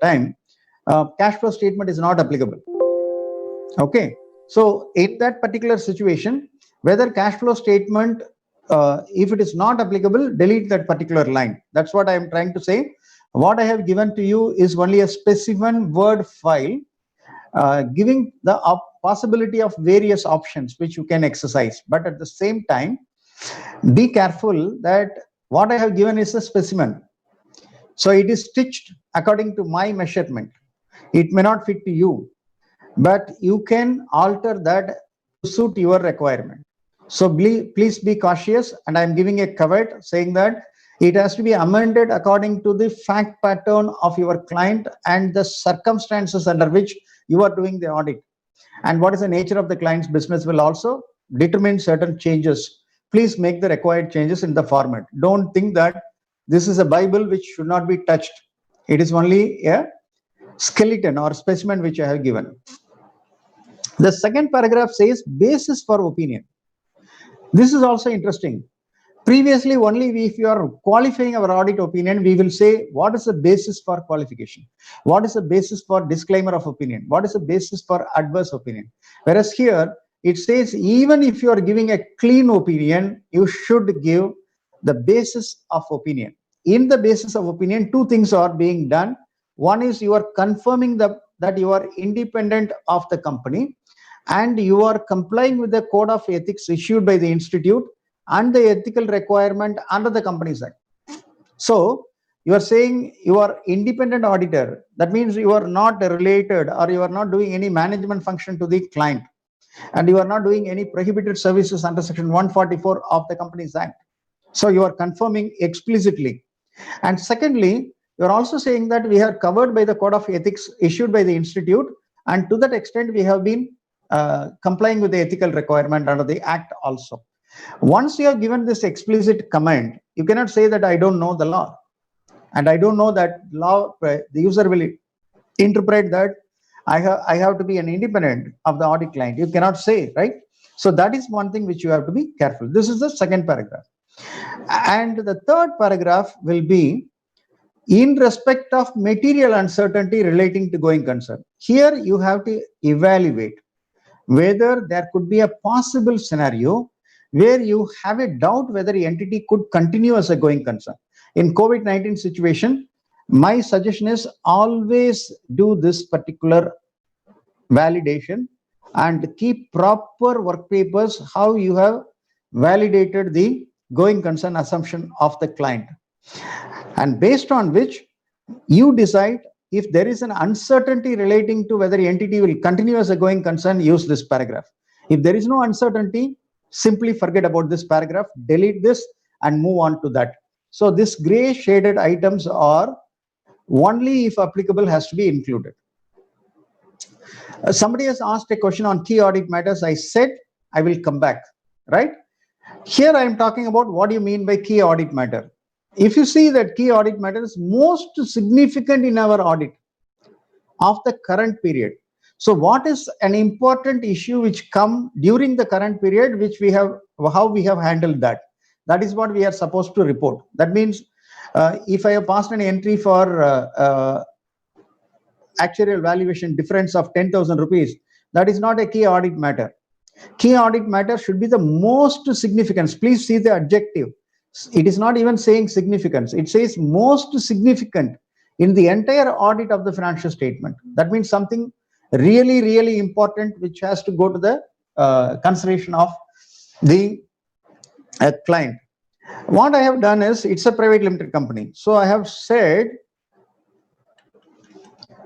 time, cash flow statement is not applicable. Okay, so in that particular situation, whether cash flow statement, if it is not applicable, delete that particular line. That's what I am trying to say. What I have given to you is only a specimen Word file, giving the possibility of various options which you can exercise. But at the same time, be careful that what I have given is a specimen. So it is stitched according to my measurement. It may not fit to you, but you can alter that to suit your requirement. So please be cautious, and I'm giving a caveat saying that it has to be amended according to the fact pattern of your client and the circumstances under which you are doing the audit. And what is the nature of the client's business will also determine certain changes. Please make the required changes in the format. Don't think that this is a Bible which should not be touched. It is only a skeleton or specimen which I have given. The second paragraph says basis for opinion. This is also interesting. Previously, only if you are qualifying our audit opinion, we will say what is the basis for qualification, what is the basis for disclaimer of opinion, what is the basis for adverse opinion. Whereas here it says even if you are giving a clean opinion, you should give the basis of opinion. In the basis of opinion, two things are being done. One is you are confirming that you are independent of the company and you are complying with the code of ethics issued by the institute and the ethical requirement under the Companies Act. So you are saying you are independent auditor. That means you are not related or you are not doing any management function to the client, and you are not doing any prohibited services under section 144 of the Companies Act. So you are confirming explicitly. And secondly, you are also saying that we are covered by the code of ethics issued by the institute, and to that extent we have been complying with the ethical requirement under the act also. Once you have given this explicit comment, you cannot say that I don't know the law and I don't know that law. The user will interpret that I have to be an independent of the audit client. You cannot say, right? So that is one thing which you have to be careful. This is the second paragraph. And the third paragraph will be in respect of material uncertainty relating to going concern. Here you have to evaluate whether there could be a possible scenario where you have a doubt whether the entity could continue as a going concern. In COVID-19 situation, my suggestion is always do this particular validation and keep proper work papers how you have validated the going concern assumption of the client, and based on which you decide if there is an uncertainty relating to whether the entity will continue as a going concern, use this paragraph. If there is no uncertainty, simply forget about this paragraph, delete this and move on to that. So this gray shaded items are only if applicable has to be included. Somebody has asked a question on key audit matters. I said I will come back, right? Here I am talking about what do you mean by key audit matter. If you see that key audit matter is most significant in our audit of the current period. So what is an important issue which come during the current period, which we have, how we have handled that? That is what we are supposed to report. That means if I have passed an entry for actuarial valuation difference of 10,000 rupees, that is not a key audit matter. Key audit matter should be the most significance. Please see the adjective. It is not even saying significance. It says most significant in the entire audit of the financial statement. That means something really, really important which has to go to the consideration of the client. What I have done is, it's a private limited company. So I have said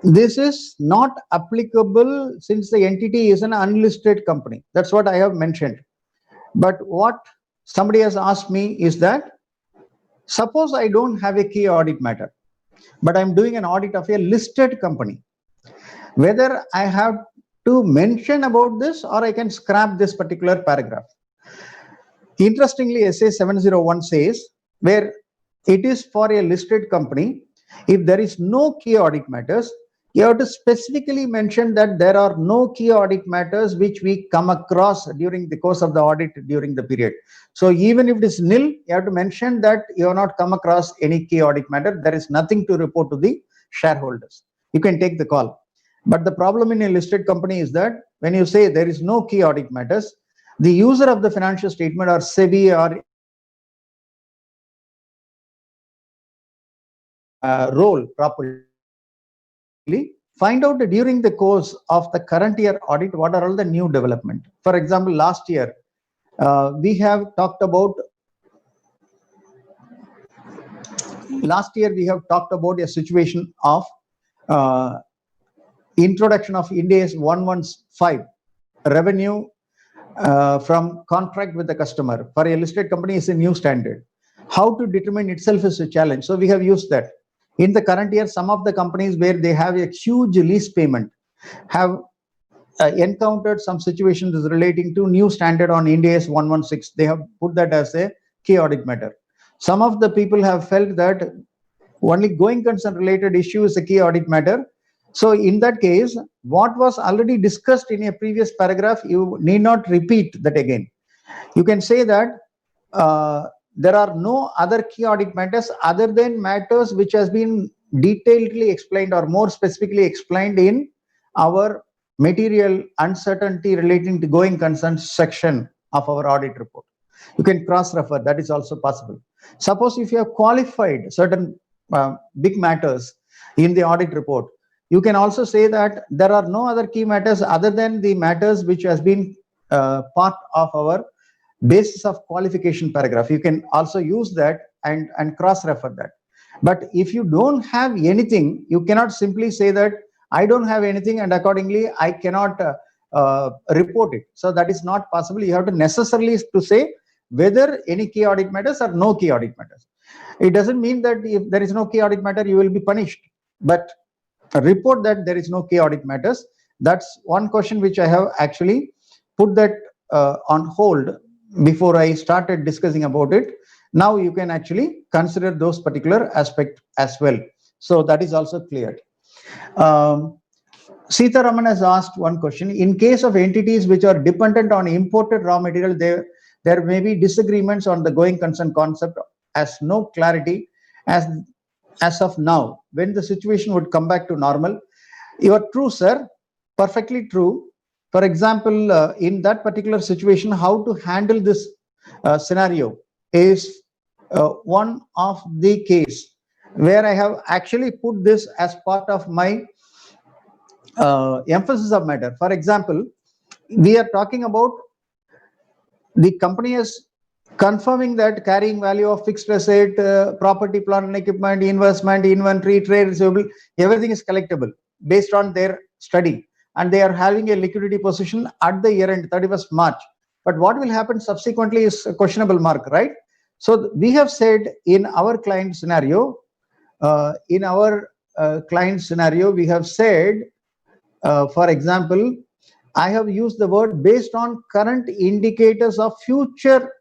this is not applicable since the entity is an unlisted company. That's what I have mentioned. But what somebody has asked me is that, suppose I don't have a key audit matter, but I'm doing an audit of a listed company, whether I have to mention about this or I can scrap this particular paragraph. Interestingly, SA 701 says, where it is for a listed company, if there is no key audit matters, you have to specifically mention that there are no key audit matters which we come across during the course of the audit during the period. So even if it is nil, you have to mention that you have not come across any key audit matter. There is nothing to report to the shareholders. you can take the call. But the problem in a listed company is that when you say there is no key audit matters, the user of the financial statement or SEBI or role properly, find out during the course of the current year audit what are all the new development. For example, last year we have talked about a situation of introduction of Ind AS 115 revenue from contract with the customer for a listed company is a new standard. How to determine itself is a challenge. So we have used that. In the current year, some of the companies where they have a huge lease payment have encountered some situations relating to new standard on Ind AS 116. They have put that as a key audit matter. Some of the people have felt that only going concern related issue is a key audit matter. So in that case, what was already discussed in a previous paragraph, you need not repeat that again. You can say that there are no other key audit matters other than matters which has been detailedly explained or more specifically explained in our material uncertainty relating to going concern section of our audit report. You can cross-refer, that is also possible. Suppose if you have qualified certain big matters in the audit report, you can also say that there are no other key matters other than the matters which has been part of our basis of qualification paragraph. You can also use that and cross-refer that. But if you don't have anything, you cannot simply say that I don't have anything and accordingly I cannot report it. So that is not possible. You have to necessarily to say whether any key audit matters or no key audit matters. It doesn't mean that if there is no key audit matter, you will be punished, but report that there is no key audit matters. That's one question which I have actually put that on hold before I started discussing about it. Now you can actually consider those particular aspect as well. So that is also cleared. Sita Raman has asked one question. In case of entities which are dependent on imported raw material, there may be disagreements on the going concern concept as no clarity as of now, when the situation would come back to normal. You are true, sir, perfectly true. For example, in that particular situation, how to handle this scenario is one of the case where I have actually put this as part of my emphasis of matter. For example, we are talking about the company is confirming that carrying value of fixed asset, property, plant and equipment, investment, inventory, trade receivable, everything is collectible based on their study, and they are having a liquidity position at the year end 31st March. But what will happen subsequently is a questionable mark, right? So we have said in our client scenario, we have said, for example, I have used the word based on current indicators of future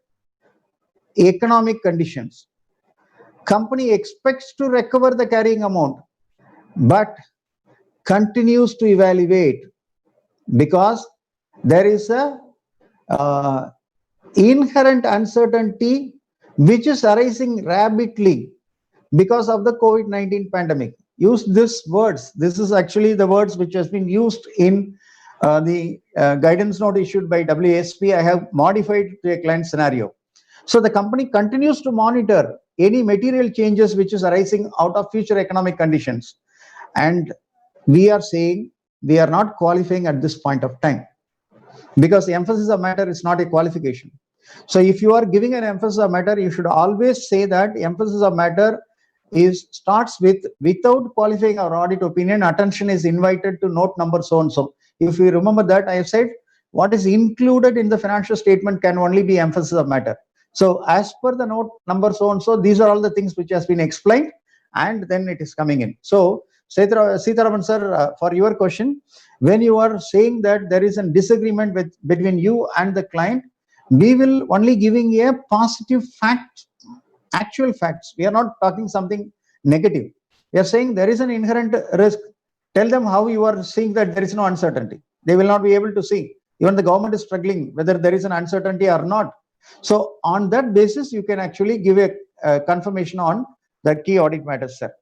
economic conditions. Company expects to recover the carrying amount, but continues to evaluate because there is a inherent uncertainty which is arising rapidly because of the COVID-19 pandemic. Use these words. This is actually the words which has been used in the guidance note issued by WSP. I have modified to a client scenario. So the company continues to monitor any material changes which is arising out of future economic conditions. And we are saying we are not qualifying at this point of time because the emphasis of matter is not a qualification. So if you are giving an emphasis of matter, you should always say that emphasis of matter starts with without qualifying our audit opinion, attention is invited to note number so and so. If you remember that, I have said what is included in the financial statement can only be emphasis of matter. So as per the note number so and so, these are all the things which has been explained, and then it is coming in. So Sitaraman sir, for your question, when you are saying that there is a disagreement between you and the client, we will only giving a positive fact, actual facts. We are not talking something negative. We are saying there is an inherent risk. Tell them how you are seeing that there is no uncertainty. They will not be able to see. Even the government is struggling whether there is an uncertainty or not. So on that basis, you can actually give a confirmation on the key audit matters, sir.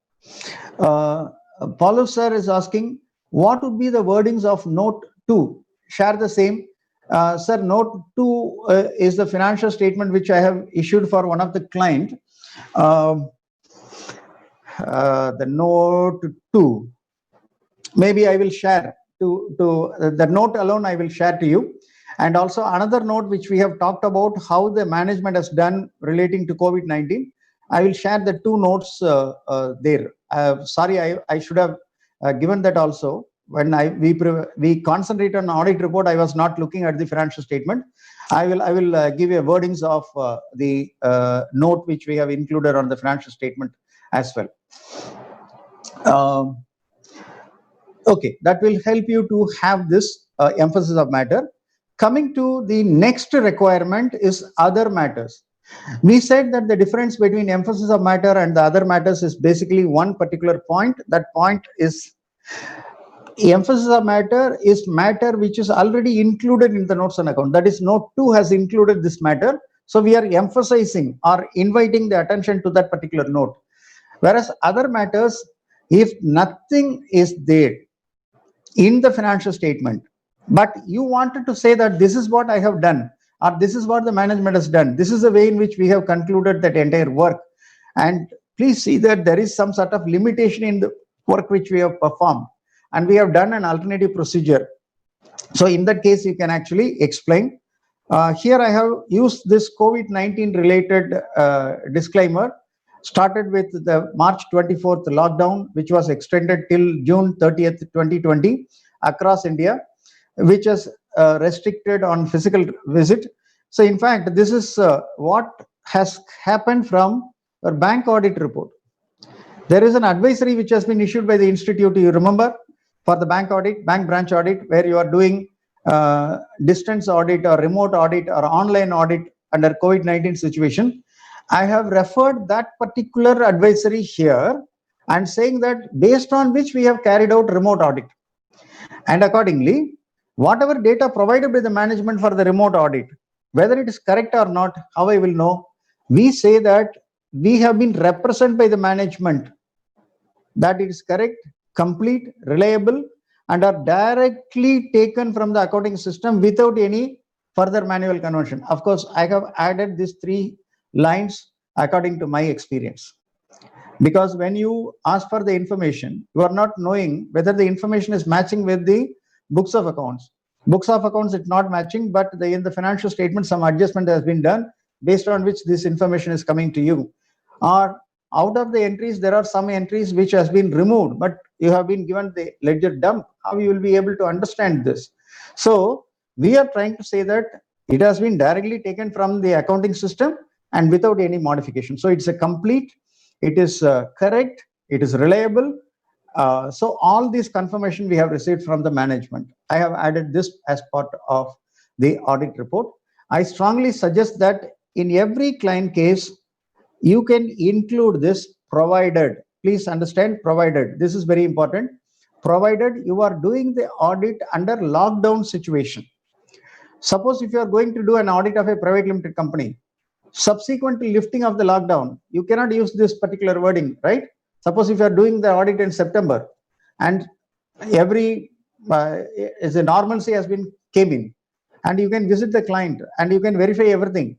Paulo sir is asking, what would be the wordings of note 2? Share the same. Sir, note 2 is the financial statement which I have issued for one of the client. The note 2, maybe I will share to the note alone I will share to you. And also another note which we have talked about how the management has done relating to COVID-19. I will share the 2 notes there. Sorry, I should have given that also. When we concentrate on audit report, I was not looking at the financial statement. I will give you wordings of the note which we have included on the financial statement as well. Okay, that will help you to have this emphasis of matter. Coming to the next requirement is other matters. We said that the difference between emphasis of matter and the other matters is basically one particular point. That point is emphasis of matter is matter which is already included in the notes on account. That is, note 2 has included this matter. So we are emphasizing or inviting the attention to that particular note. Whereas other matters, if nothing is there in the financial statement, but you wanted to say that this is what I have done, or this is what the management has done, this is the way in which we have concluded that entire work, and please see that there is some sort of limitation in the work which we have performed, and we have done an alternative procedure. So in that case, you can actually explain. Here I have used this COVID-19 related disclaimer, started with the March 24th lockdown, which was extended till June 30th, 2020 across India, which is restricted on physical visit. So in fact, this is what has happened from our bank audit report. There is an advisory which has been issued by the institute, you remember, for the bank audit, bank branch audit, where you are doing distance audit or remote audit or online audit under COVID-19 situation. I have referred that particular advisory here and saying that based on which we have carried out remote audit. And accordingly, whatever data provided by the management for the remote audit, whether it is correct or not, how I will know? We say that we have been represented by the management that it is correct, complete, reliable, and are directly taken from the accounting system without any further manual conversion. Of course, I have added these 3 lines according to my experience. Because when you ask for the information, you are not knowing whether the information is matching with the books of accounts. Books of accounts, it's not matching, but in the financial statement, some adjustment has been done based on which this information is coming to you. Or out of the entries, there are some entries which has been removed, but you have been given the ledger dump. How you will be able to understand this? So we are trying to say that it has been directly taken from the accounting system and without any modification. So it's a complete, it is correct, it is reliable. So all this confirmation we have received from the management. I have added this as part of the audit report. I strongly suggest that in every client case, you can include this provided. Please understand, provided. This is very important. Provided you are doing the audit under lockdown situation. Suppose if you are going to do an audit of a private limited company, subsequent to lifting of the lockdown, you cannot use this particular wording, right? Suppose if you are doing the audit in September and every as a normalcy has been came in, and you can visit the client and you can verify everything,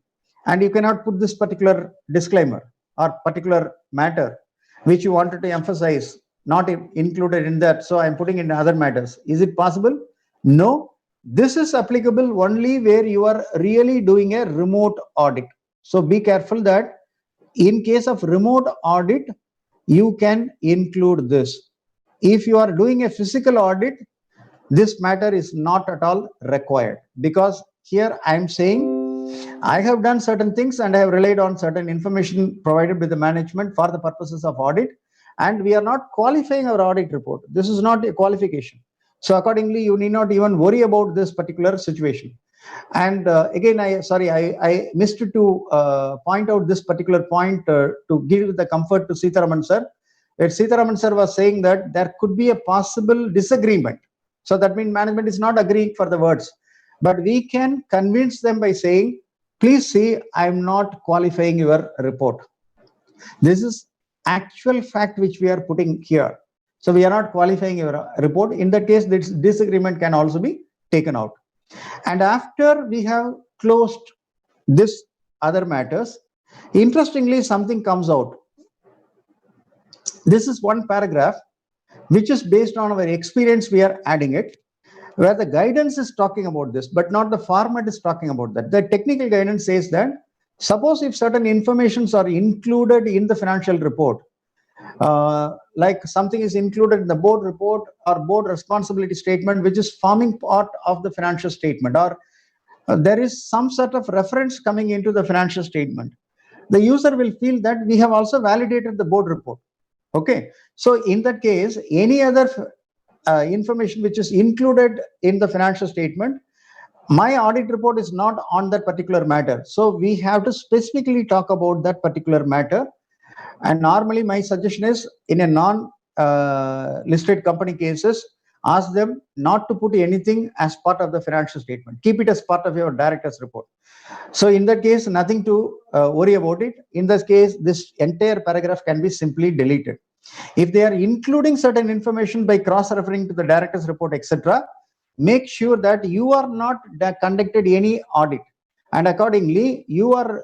and you cannot put this particular disclaimer or particular matter which you wanted to emphasize not included in that, so I'm putting in other matters. Is it possible? No. This is applicable only where you are really doing a remote audit. So be careful that in case of remote audit, you can include this. If you are doing a physical audit, this matter is not at all required, because here I am saying I have done certain things and I have relied on certain information provided by the management for the purposes of audit, and we are not qualifying our audit report. This is not a qualification. So accordingly, you need not even worry about this particular situation. And again, I missed to point out this particular point to give the comfort to Sitharaman sir. Sitharaman sir was saying that there could be a possible disagreement. So that means management is not agreeing for the words. But we can convince them by saying, please see, I'm not qualifying your report. This is actual fact which we are putting here. So we are not qualifying your report. In that case, this disagreement can also be taken out. And after we have closed this other matters, interestingly, something comes out. This is one paragraph which is based on our experience. We are adding it, where the guidance is talking about this, but not the format is talking about that. The technical guidance says that suppose if certain informations are included in the financial report, like something is included in the board report or board responsibility statement, which is forming part of the financial statement, or there is some sort of reference coming into the financial statement, the user will feel that we have also validated the board report. Okay, so in that case, any other information which is included in the financial statement, my audit report is not on that particular matter. So we have to specifically talk about that particular matter. And normally my suggestion is, in a non-listed company cases, ask them not to put anything as part of the financial statement. Keep it as part of your director's report. So in that case, nothing to worry about it. In this case, this entire paragraph can be simply deleted. If they are including certain information by cross-referring to the director's report, etc., make sure that you are not conducted any audit, and accordingly you are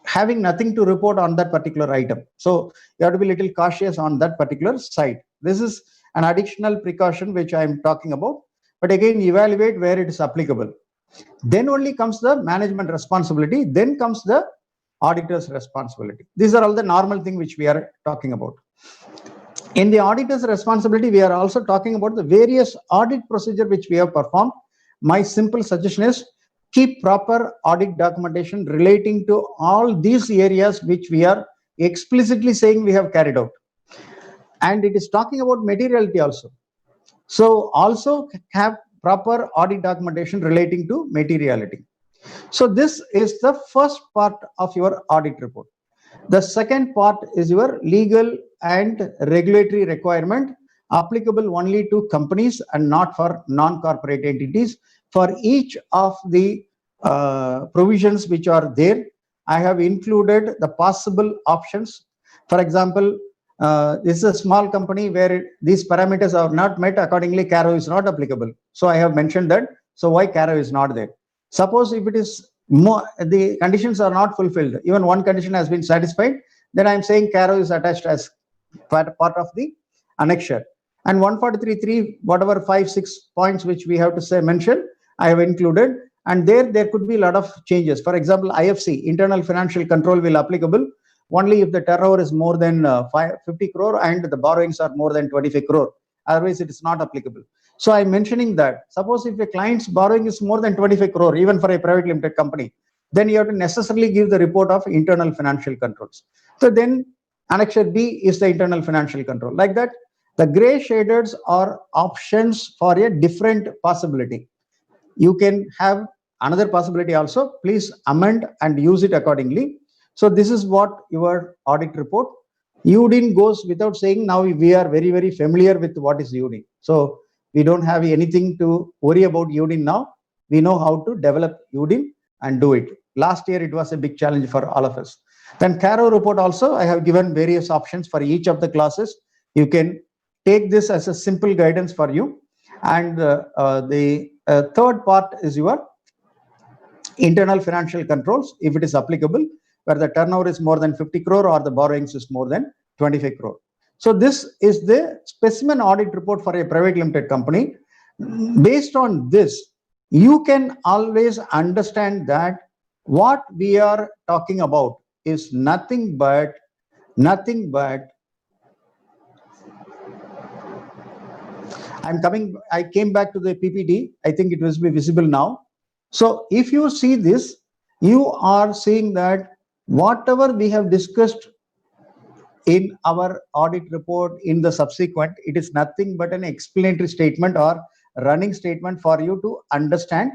having nothing to report on that particular item. So you have to be a little cautious on that particular side. This is an additional precaution which I am talking about, but again, evaluate where it is applicable. Then only comes the management responsibility, then comes the auditor's responsibility. These are all the normal thing which we are talking about. In the auditor's responsibility, we are also talking about the various audit procedure which we have performed. My simple suggestion is keep proper audit documentation relating to all these areas which we are explicitly saying we have carried out. And it is talking about materiality also. So also have proper audit documentation relating to materiality. So this is the first part of your audit report. The second part is your legal and regulatory requirement, applicable only to companies and not for non-corporate entities. For each of the provisions which are there, I have included the possible options. For example, this is a small company where these parameters are not met, accordingly CARO is not applicable. So I have mentioned that. So why CARO is not there? Suppose if it is more, the conditions are not fulfilled, even one condition has been satisfied, then I am saying CARO is attached as part of the annexure. And 143.3, whatever 5-6 points which we have to say mention, I have included. And there could be a lot of changes. For example, IFC, internal financial control, will applicable only if the turnover is more than 50 crore and the borrowings are more than 25 crore. Otherwise, it is not applicable. So I'm mentioning that suppose if a client's borrowing is more than 25 crore, even for a private limited company, then you have to necessarily give the report of internal financial controls. So then Annexure B is the internal financial control. Like that, the gray shaders are options for a different possibility. You can have another possibility also. Please amend and use it accordingly. So this is what your audit report. UDIN goes without saying. Now we are very, very familiar with what is UDIN. So we don't have anything to worry about UDIN now. We know how to develop UDIN and do it. Last year, it was a big challenge for all of us. Then CARO report also, I have given various options for each of the classes. You can take this as a simple guidance for you. And the third part is your internal financial controls, if it is applicable, where the turnover is more than 50 crore or the borrowings is more than 25 crore. So this is the specimen audit report for a private limited company. Based on this, you can always understand that what we are talking about is nothing but I came back to the PPT. I think it will be visible now. So if you see this, you are seeing that whatever we have discussed in our audit report in the subsequent, it is nothing but an explanatory statement or running statement for you to understand.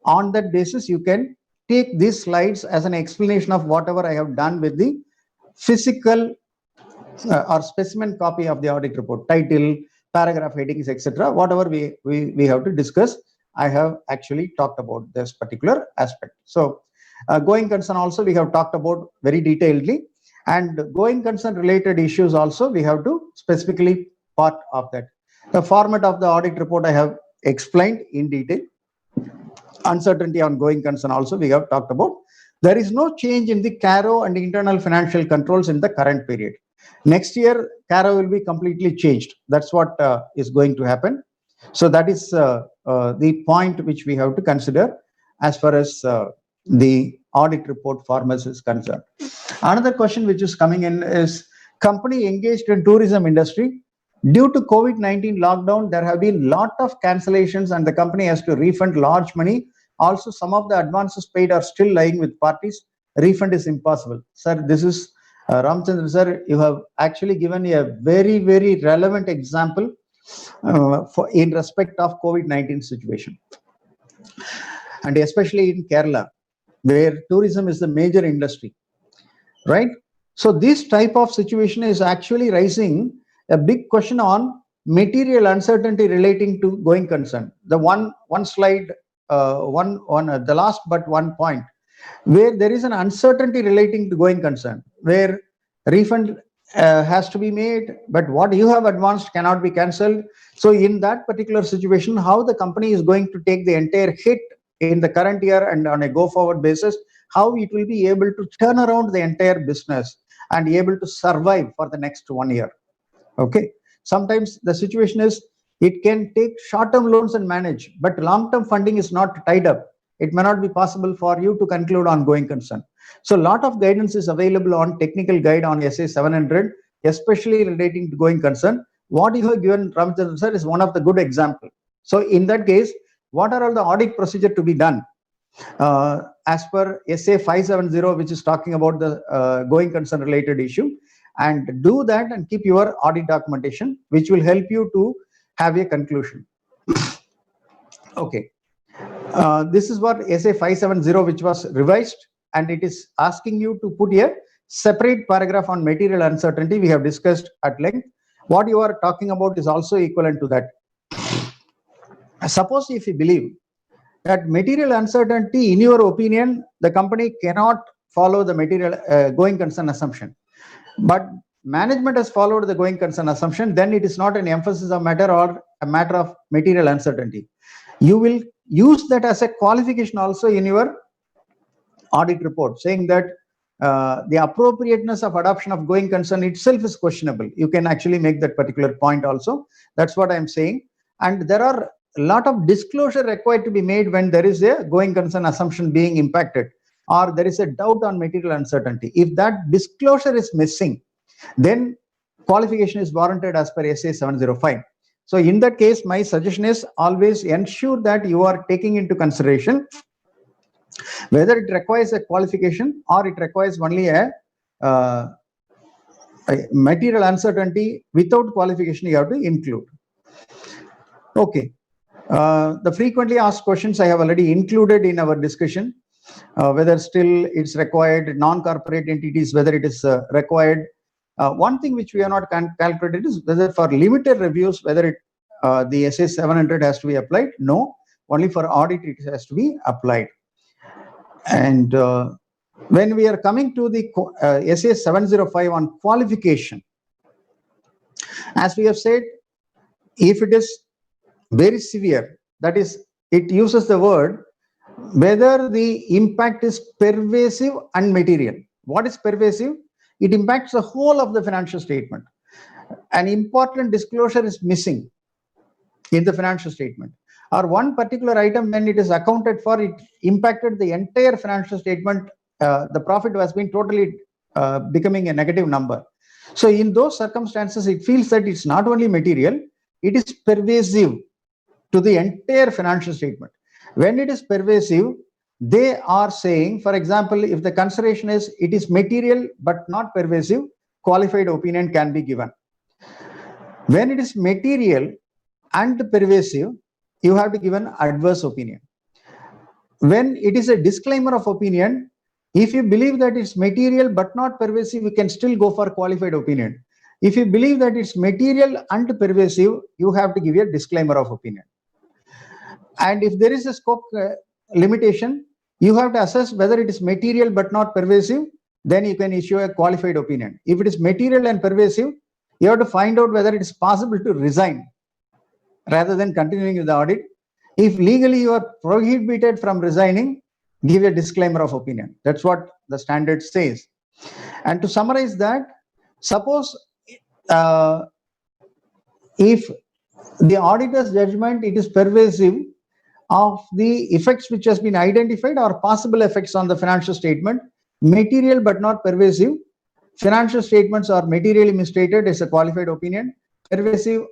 On that basis, you can take these slides as an explanation of whatever I have done with the physical or specimen copy of the audit report, title, paragraph headings, etc. Whatever we have to discuss, I have actually talked about this particular aspect. So going concern also we have talked about very detailedly, and going concern related issues also we have to specifically part of that. The format of the audit report I have explained in detail. Uncertainty on going concern also we have talked about. There is no change in the CARO and internal financial controls in the current period. Next year, CARO will be completely changed. That's what is going to happen. So that is the point which we have to consider as far as the audit report formats is concerned. Another question which is coming in is company engaged in tourism industry. Due to COVID-19 lockdown, there have been lot of cancellations and the company has to refund large money. Also, some of the advances paid are still lying with parties. Refund is impossible. Sir, this is Ramchandran sir, you have actually given a very, very relevant example in respect of COVID-19 situation. And especially in Kerala, where tourism is the major industry, right? So this type of situation is actually raising a big question on material uncertainty relating to going concern. The one slide, the last but one point, where there is an uncertainty relating to going concern, where refund has to be made, but what you have advanced cannot be cancelled. So in that particular situation, how the company is going to take the entire hit in the current year and on a go forward basis, how it will be able to turn around the entire business and be able to survive for the next 1 year. Okay, sometimes the situation is it can take short-term loans and manage, but long-term funding is not tied up. It may not be possible for you to conclude on going concern. So a lot of guidance is available on technical guide on SA 700, especially relating to going concern. What you have given, Ramchandran sir, is one of the good example. So in that case, what are all the audit procedure to be done? As per SA 570, which is talking about the going concern related issue, and do that and keep your audit documentation, which will help you to have a conclusion. Okay. This is what SA 570, which was revised, and it is asking you to put a separate paragraph on material uncertainty. We have discussed at length. What you are talking about is also equivalent to that. Suppose if you believe that material uncertainty, in your opinion, the company cannot follow the material going concern assumption, but management has followed the going concern assumption, then it is not an emphasis of matter or a matter of material uncertainty. You will use that as a qualification also in your audit report, saying that the appropriateness of adoption of going concern itself is questionable. You can actually make that particular point also. That's what I'm saying. And there are a lot of disclosure required to be made when there is a going concern assumption being impacted, or there is a doubt on material uncertainty. If that disclosure is missing, then qualification is warranted as per SA 705. So in that case, my suggestion is always ensure that you are taking into consideration whether it requires a qualification or it requires only a material uncertainty without qualification you have to include. Okay. The frequently asked questions I have already included in our discussion, whether still it's required, non-corporate entities, whether it is required. One thing which we have not calculated is whether for limited reviews, whether it the SA 700 has to be applied. No, only for audit it has to be applied. And when we are coming to the SA 705 on qualification, as we have said, if it is very severe, that is, it uses the word whether the impact is pervasive and material. What is pervasive? It impacts the whole of the financial statement. An important disclosure is missing in the financial statement, or one particular item, when it is accounted for, it impacted the entire financial statement. The profit has been totally becoming a negative number. So in those circumstances, it feels that it's not only material, it is pervasive to the entire financial statement. When it is pervasive, they are saying, for example, if the consideration is it is material but not pervasive, qualified opinion can be given. When it is material and pervasive, you have to give an adverse opinion. When it is a disclaimer of opinion, if you believe that it's material but not pervasive, you can still go for qualified opinion. If you believe that it's material and pervasive, you have to give a disclaimer of opinion. And if there is a scope limitation, you have to assess whether it is material but not pervasive, then you can issue a qualified opinion. If it is material and pervasive, you have to find out whether it is possible to resign rather than continuing with the audit. If legally you are prohibited from resigning, give a disclaimer of opinion. That's what the standard says. And to summarize that, suppose if the auditor's judgment, it is pervasive of the effects which has been identified or possible effects on the financial statement, material but not pervasive. Financial statements are materially misstated is a qualified opinion. Pervasive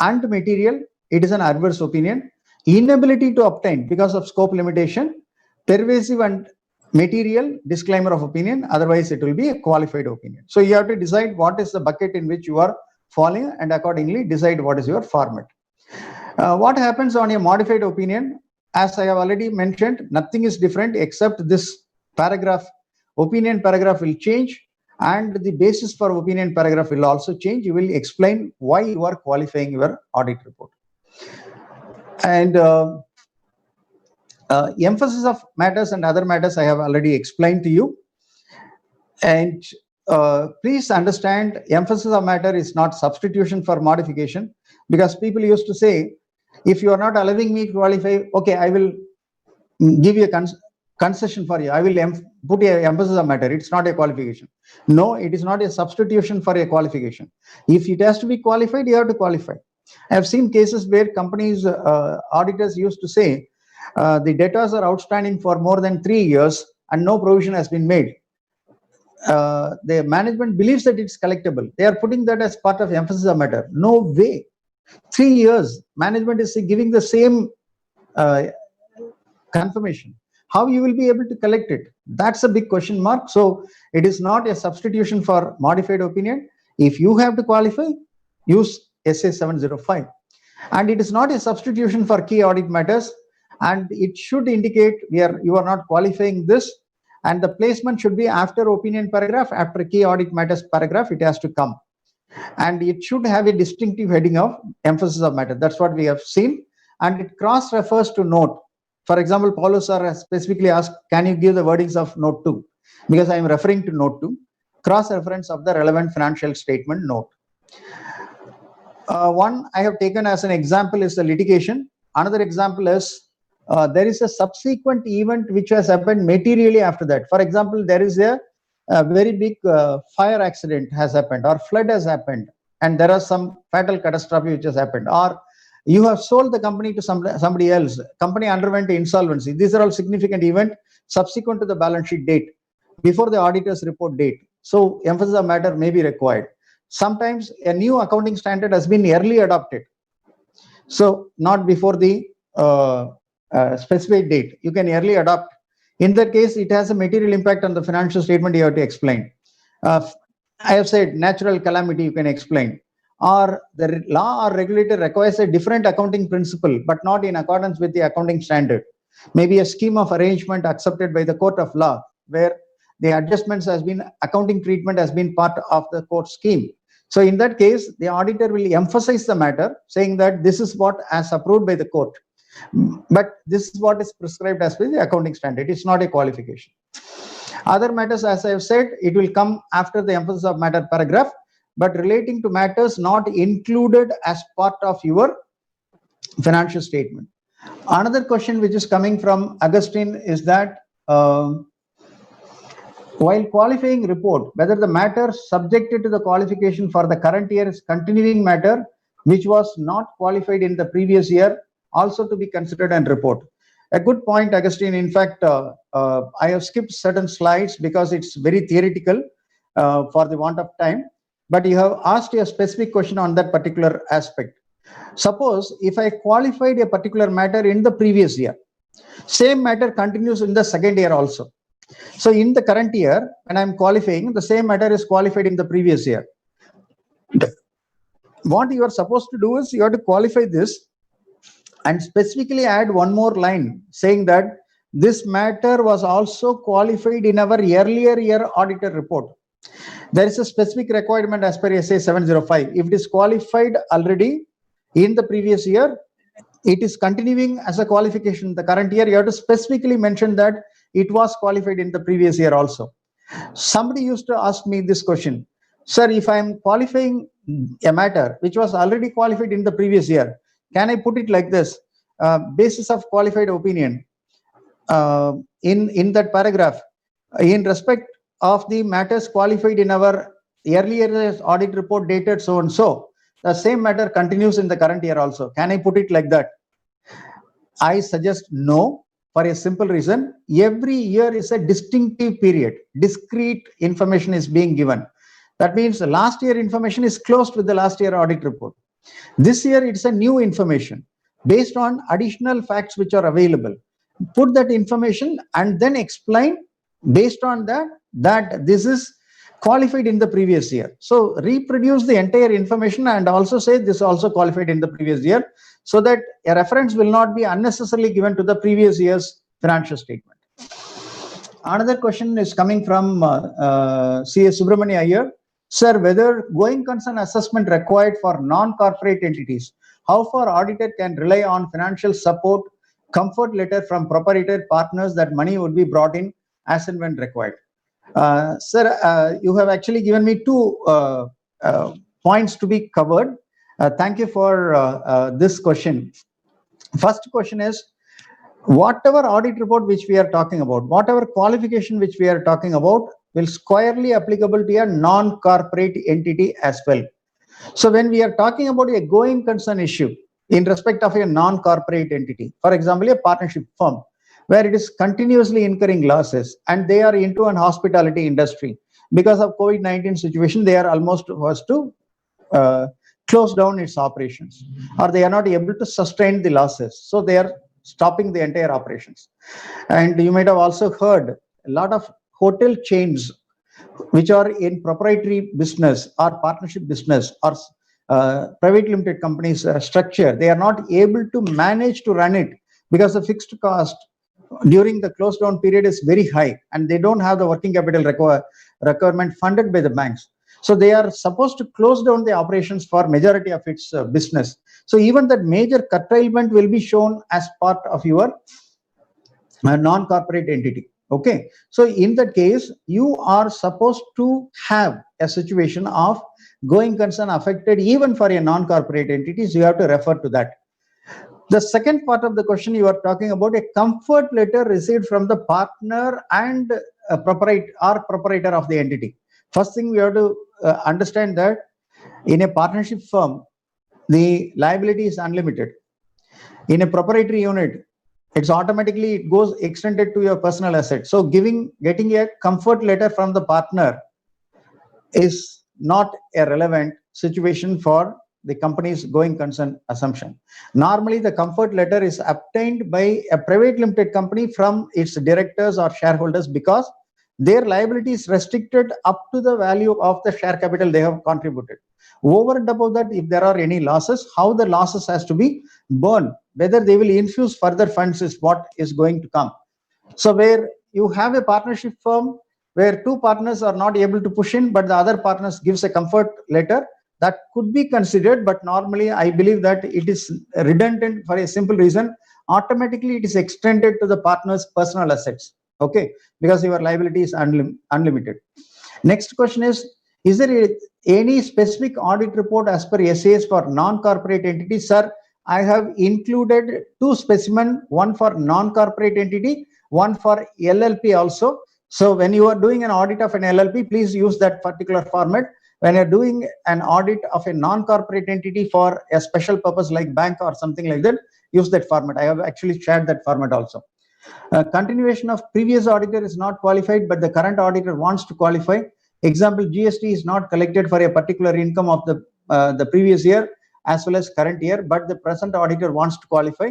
and material, it is an adverse opinion. Inability to obtain because of scope limitation, pervasive and material, disclaimer of opinion, otherwise it will be a qualified opinion. So you have to decide what is the bucket in which you are falling and accordingly decide what is your format. What happens on a modified opinion? As I have already mentioned, nothing is different except this paragraph, opinion paragraph will change, and the basis for opinion paragraph will also change. You will explain why you are qualifying your audit report. And emphasis of matters and other matters I have already explained to you. And please understand, emphasis of matter is not substitution for modification, because people used to say, if you are not allowing me to qualify, okay, I will give you a concession for you. I will put a emphasis of matter. It's not a qualification. No, it is not a substitution for a qualification. If it has to be qualified, you have to qualify. I have seen cases where companies, auditors used to say, the debtors are outstanding for more than 3 years and no provision has been made. The management believes that it's collectible. They are putting that as part of emphasis of matter. No way. 3 years, management is giving the same confirmation. How you will be able to collect it? That's a big question mark. So it is not a substitution for modified opinion. If you have to qualify, use SA 705. And it is not a substitution for key audit matters. And it should indicate you are not qualifying this. And the placement should be after opinion paragraph, after key audit matters paragraph, it has to come. And it should have a distinctive heading of emphasis of matter. That's what we have seen. And it cross refers to note. For example, Paulo sir has specifically asked, can you give the wordings of note 2? Because I am referring to note 2. Cross reference of the relevant financial statement note. One I have taken as an example is the litigation. Another example is there is a subsequent event which has happened materially after that. For example, there is a very big fire accident has happened, or flood has happened, and there are some fatal catastrophe which has happened, or you have sold the company to somebody else, company underwent insolvency. These are all significant events subsequent to the balance sheet date, before the auditor's report date. So emphasis of matter may be required. Sometimes a new accounting standard has been early adopted, so not before the specified date. You can early adopt. In that case, it has a material impact on the financial statement. You have to explain. I have said natural calamity, you can explain. Or the law or regulator requires a different accounting principle, but not in accordance with the accounting standard. Maybe a scheme of arrangement accepted by the court of law, where the adjustments has been, accounting treatment has been part of the court scheme. So in that case, the auditor will emphasize the matter, saying that this is what as approved by the court, but this is what is prescribed as per the accounting standard. It's not a qualification. Other matters, as I have said, it will come after the emphasis of matter paragraph, but relating to matters not included as part of your financial statement. Another question which is coming from Augustine is that while qualifying report, whether the matter subjected to the qualification for the current year is continuing matter which was not qualified in the previous year, also to be considered and report. A good point, Augustine. In fact, I have skipped certain slides because it's very theoretical for the want of time, but you have asked a specific question on that particular aspect. Suppose if I qualified a particular matter in the previous year, same matter continues in the second year also. So in the current year, when I'm qualifying, the same matter is qualified in the previous year. What you are supposed to do is you have to qualify this and specifically add one more line saying that this matter was also qualified in our earlier year auditor report. There is a specific requirement as per SA 705. If it is qualified already in the previous year, it is continuing as a qualification the current year. You have to specifically mention that it was qualified in the previous year also. Somebody used to ask me this question, sir, if I am qualifying a matter which was already qualified in the previous year. Can I put it like this? Basis of qualified opinion in that paragraph, in respect of the matters qualified in our earlier audit report dated so and so, the same matter continues in the current year also. Can I put it like that? I suggest no, for a simple reason. Every year is a distinctive period. Discrete information is being given. That means the last year information is closed with the last year audit report. This year it's a new information based on additional facts which are available. Put that information and then explain based on that this is qualified in the previous year. So reproduce the entire information and also say this also qualified in the previous year, so that a reference will not be unnecessarily given to the previous year's financial statement. Another question is coming from C.A. Subramania Iyer. Sir, whether going concern assessment required for non-corporate entities, how far auditor can rely on financial support, comfort letter from proprietor partners that money would be brought in as and when required? Sir, you have actually given me two points to be covered. Thank you for this question. First question is, whatever audit report which we are talking about, whatever qualification which we are talking about, will squarely applicable to a non-corporate entity as well. So when we are talking about a going concern issue in respect of a non-corporate entity, for example, a partnership firm, where it is continuously incurring losses and they are into an hospitality industry, because of COVID-19 situation, they are almost forced to close down its operations, or they are not able to sustain the losses. So they are stopping the entire operations. And you might have also heard a lot of hotel chains which are in proprietary business or partnership business or private limited companies structure. They are not able to manage to run it because the fixed cost during the close down period is very high, and they don't have the working capital requirement funded by the banks. So they are supposed to close down the operations for majority of its business. So even that major curtailment will be shown as part of your non-corporate entity. Okay, so in that case, you are supposed to have a situation of going concern affected even for a non-corporate entities. You have to refer to that. The second part of the question, you are talking about a comfort letter received from the partner and proprietor of the entity. First thing we have to understand that in a partnership firm, the liability is unlimited. In a proprietary unit, it's automatically it goes extended to your personal asset. So getting a comfort letter from the partner is not a relevant situation for the company's going concern assumption. Normally, the comfort letter is obtained by a private limited company from its directors or shareholders, because their liability is restricted up to the value of the share capital they have contributed. Over and above that, if there are any losses, how the losses has to be borne, whether they will infuse further funds is what is going to come. So where you have a partnership firm where two partners are not able to push in, but the other partners gives a comfort letter, that could be considered, but normally I believe that it is redundant for a simple reason. Automatically it is extended to the partner's personal assets, okay, because your liability is unlimited. Next question is there any specific audit report as per SAS for non-corporate entities? Sir, I have included two specimens, one for non-corporate entity, one for LLP also. So when you are doing an audit of an LLP, please use that particular format. When you're doing an audit of a non-corporate entity for a special purpose like bank or something like that, use that format. I have actually shared that format also. Continuation of previous auditor is not qualified, but the current auditor wants to qualify. Example, GST is not collected for a particular income of the previous year as well as current year, but the present auditor wants to qualify.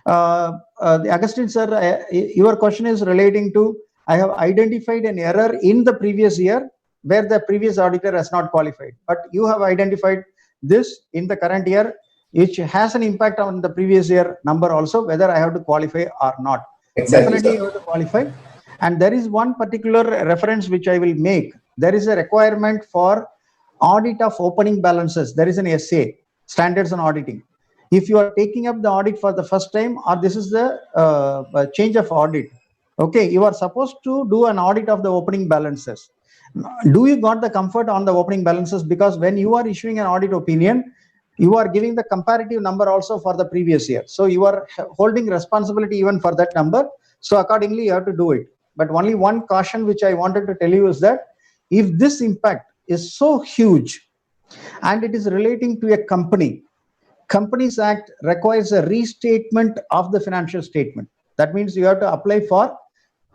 The Augustine sir, your question is relating to, I have identified an error in the previous year where the previous auditor has not qualified, but you have identified this in the current year, which has an impact on the previous year number also, whether I have to qualify or not. Exactly, definitely you have to qualify. And there is one particular reference which I will make. There is a requirement for audit of opening balances. There is an SA, standards on auditing. If you are taking up the audit for the first time, or this is the change of audit, okay, you are supposed to do an audit of the opening balances. Do you got the comfort on the opening balances? Because when you are issuing an audit opinion, you are giving the comparative number also for the previous year. So you are holding responsibility even for that number. So accordingly, you have to do it. But only one caution which I wanted to tell you is that if this impact is so huge and it is relating to a company, Companies Act requires a restatement of the financial statement. That means you have to apply for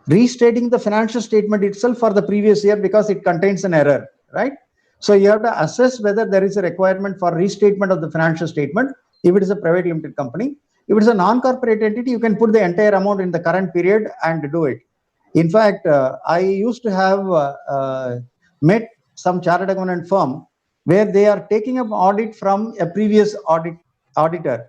restating the financial statement itself for the previous year because it contains an error, right? So you have to assess whether there is a requirement for restatement of the financial statement if it is a private limited company. If it is a non-corporate entity, you can put the entire amount in the current period and do it. In fact, I used to have met some chartered accountant firm where they are taking up audit from a previous auditor.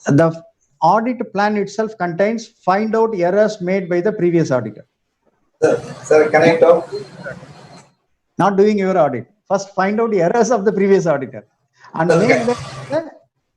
The audit plan itself contains find out errors made by the previous auditor. Sir, can I talk? Not doing your audit. First, find out the errors of the previous auditor and make the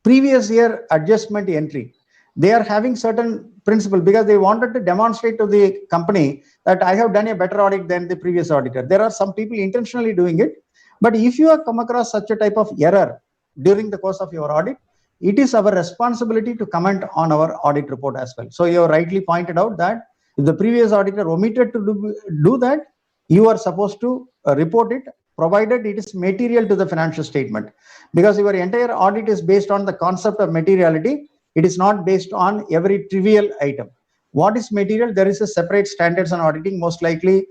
previous year adjustment entry. They are having certain principle because they wanted to demonstrate to the company that I have done a better audit than the previous auditor. There are some people intentionally doing it. But if you have come across such a type of error during the course of your audit, it is our responsibility to comment on our audit report as well. So you rightly pointed out that if the previous auditor omitted to do that, you are supposed to report it, provided it is material to the financial statement. Because your entire audit is based on the concept of materiality. It is not based on every trivial item. What is material? There is a separate standards on auditing. Most likely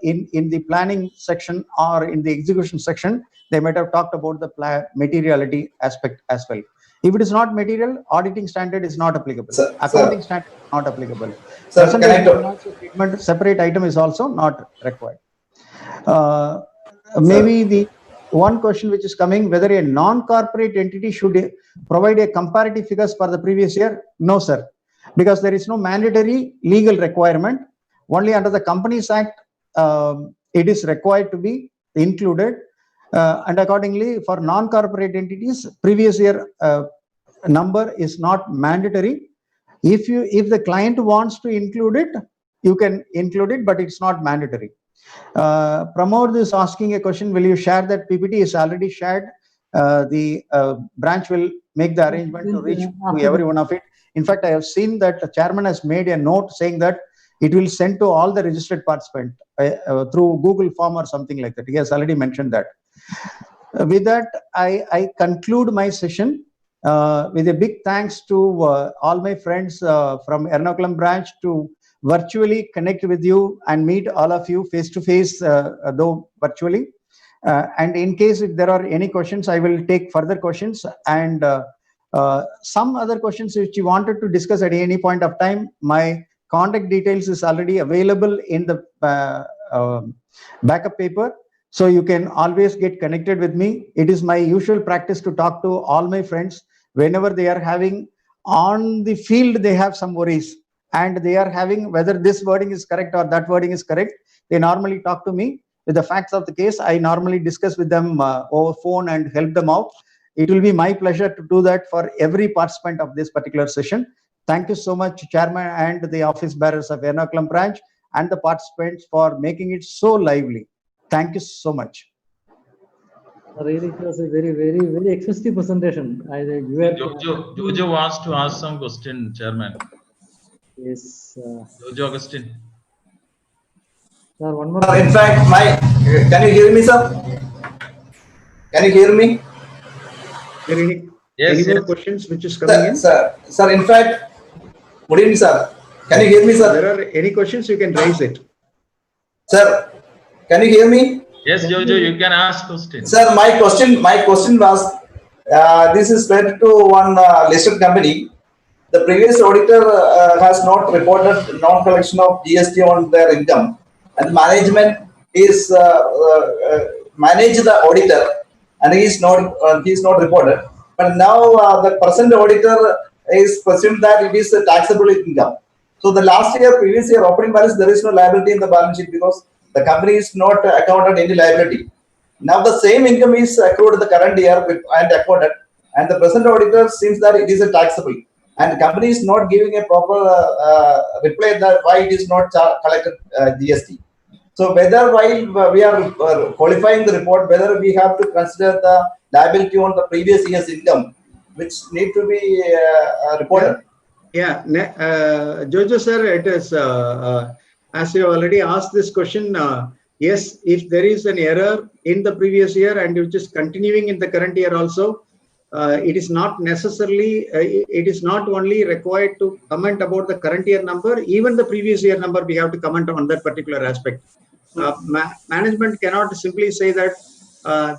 in the planning section or in the execution section, they might have talked about the materiality aspect as well. If it is not material, auditing standard is not applicable. Accounting standard is not applicable. Statement, separate item is also not required. Maybe the one question which is coming, whether a non-corporate entity should provide a comparative figures for the previous year? No, sir, because there is no mandatory legal requirement. Only under the Companies Act, it is required to be included. And accordingly, for non-corporate entities, previous year number is not mandatory. If the client wants to include it, you can include it, but it's not mandatory. Pramod is asking a question. Will you share that PPT? Is already shared. The branch will make the arrangement to reach to every one of it. In fact, I have seen that the chairman has made a note saying that it will send to all the registered participants through Google form or something like that. He has already mentioned that. With that, I conclude my session with a big thanks to all my friends from Ernakulam branch to virtually connect with you and meet all of you face to face, though virtually. And in case if there are any questions, I will take further questions and some other questions which you wanted to discuss at any point of time. My contact details is already available in the backup paper. So you can always get connected with me. It is my usual practice to talk to all my friends whenever they are having on the field, they have some worries and they are having whether this wording is correct or that wording is correct. They normally talk to me with the facts of the case. I normally discuss with them over phone and help them out. It will be my pleasure to do that for every participant of this particular session. Thank you so much, Chairman and the office bearers of Ernakulam branch and the participants for making it so lively. Thank you so much. Really, it was a very, very, very exhaustive presentation. Jojo wants to ask some question, Chairman. Yes. Jojo Augustine. Sir, one more. In fact, can you hear me, sir? Can you hear me? Any more questions which is coming in? Sir, in fact, good evening, sir. Can you hear me, sir? If there are any questions, you can raise it. Sir, can you hear me? Yes, Jojo, you can ask question. Sir, my question was, this is related to one listed company. The previous auditor has not reported non-collection of GST on their income, and management is manage the auditor, and he is not reported. But now the present auditor is presumed that it is a taxable income. So the previous year opening balance, there is no liability in the balance sheet because the company is not accounted any liability. Now the same income is accrued in the current year and accounted, and the present auditor seems that it is a taxable, and the company is not giving a proper reply that why it is not collected GST. So whether while we are qualifying the report, whether we have to consider the liability on the previous year's income, which need to be reported. Yeah, Jojo sir, it is as you already asked this question. Yes, if there is an error in the previous year and which is continuing in the current year also, it is not necessarily. It is not only required to comment about the current year number. Even the previous year number, we have to comment on that particular aspect. Management cannot simply say that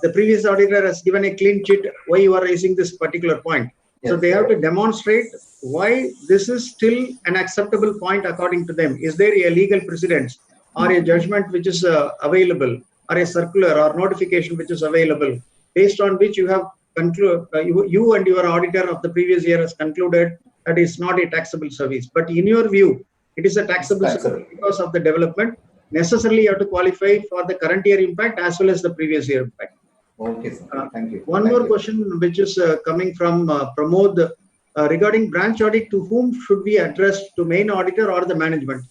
the previous auditor has given a clean sheet. Why you are raising this particular point? So they have to demonstrate why this is still an acceptable point according to them. Is there a legal precedence or a judgment which is available, or a circular or notification which is available, based on which you have concluded, you and your auditor of the previous year has concluded that it's not a taxable service. But in your view, it is a taxable service because of the development. Necessarily, you have to qualify for the current year impact as well as the previous year impact. Okay, sir. Thank you. One more question, which is coming from Pramod regarding branch audit. To whom should we address, to main auditor or the management?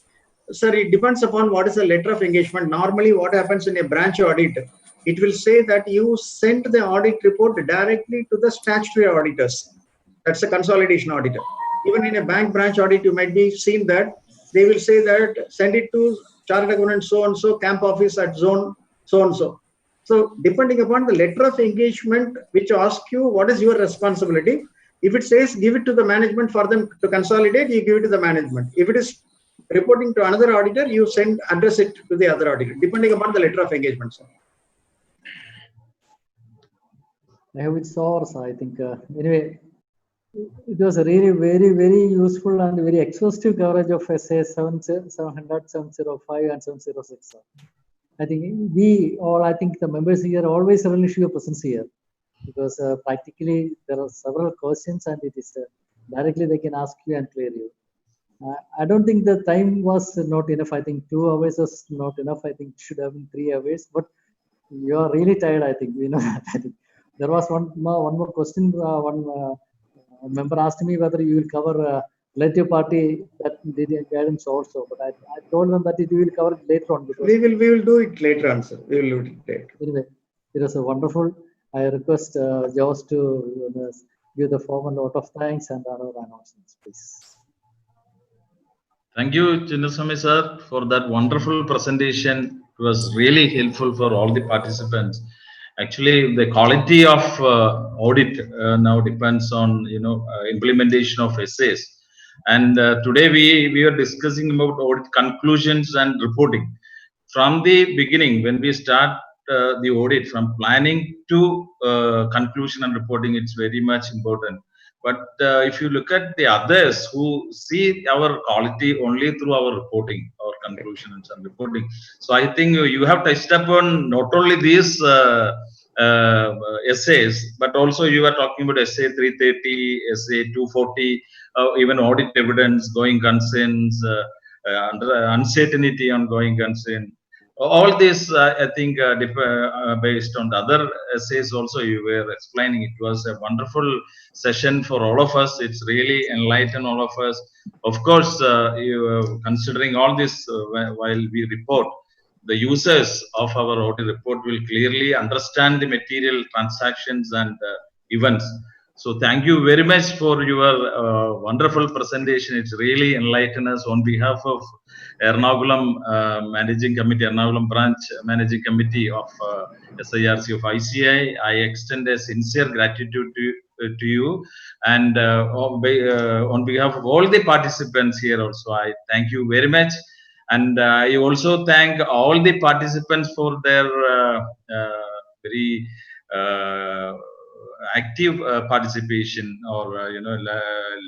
Sir, it depends upon what is the letter of engagement. Normally, what happens in a branch audit, it will say that you sent the audit report directly to the statutory auditors. That's a consolidation auditor. Even in a bank branch audit, you might be seen that they will say that send it to chartered accountant so and so, camp office at zone so and so. So depending upon the letter of engagement, which asks you what is your responsibility, if it says give it to the management for them to consolidate, you give it to the management. If it is reporting to another auditor, you address it to the other auditor, depending upon the letter of engagement, sir. I have it source, I think. Anyway, it was a really very, very useful and very exhaustive coverage of SA 700, 705 and 706. I think I think the members here always relish your presence here, because practically there are several questions and it is directly they can ask you and clear you. I don't think the time was not enough. I think 2 hours was not enough. I think it should have been 3 hours, but you are really tired. I think we know that. I think there was one more question. One member asked me whether you will cover relative party that did guidance also, but I told them that it will cover it later on. We will do it later on, sir. We will do it later. Anyway, it was a wonderful. I request Jos to give the formal note of thanks and other announcements, please. Thank you, Chinnaswamy sir, for that wonderful presentation. It was really helpful for all the participants. Actually, the quality of audit now depends on implementation of essays. And today we are discussing about audit conclusions and reporting. From the beginning, when we start the audit, from planning to conclusion and reporting, it's very much important. But if you look at the others who see our quality only through our reporting, our conclusions and reporting, so I think you have touched upon not only these essays, but also you are talking about essay 330, essay 240, even audit evidence, going concerns, uncertainty on going concern. All this, I think, based on the other essays also you were explaining. It was a wonderful session for all of us. It's really enlightened all of us. Of course, considering all this while we report, the users of our audit report will clearly understand the material transactions and events. So thank you very much for your wonderful presentation. It's really enlightened us. On behalf of Ernakulam Managing Committee, Ernakulam Branch Managing Committee of SIRC of ICI, I extend a sincere gratitude to you. And on behalf of all the participants here also, I thank you very much. And I also thank all the participants for their very active participation, or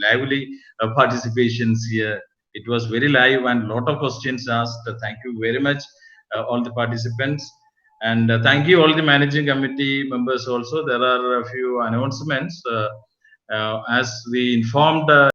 lively participations here. It was very live and lot of questions asked. Thank you very much, all the participants. And thank you all the managing committee members also. There are a few announcements. As we informed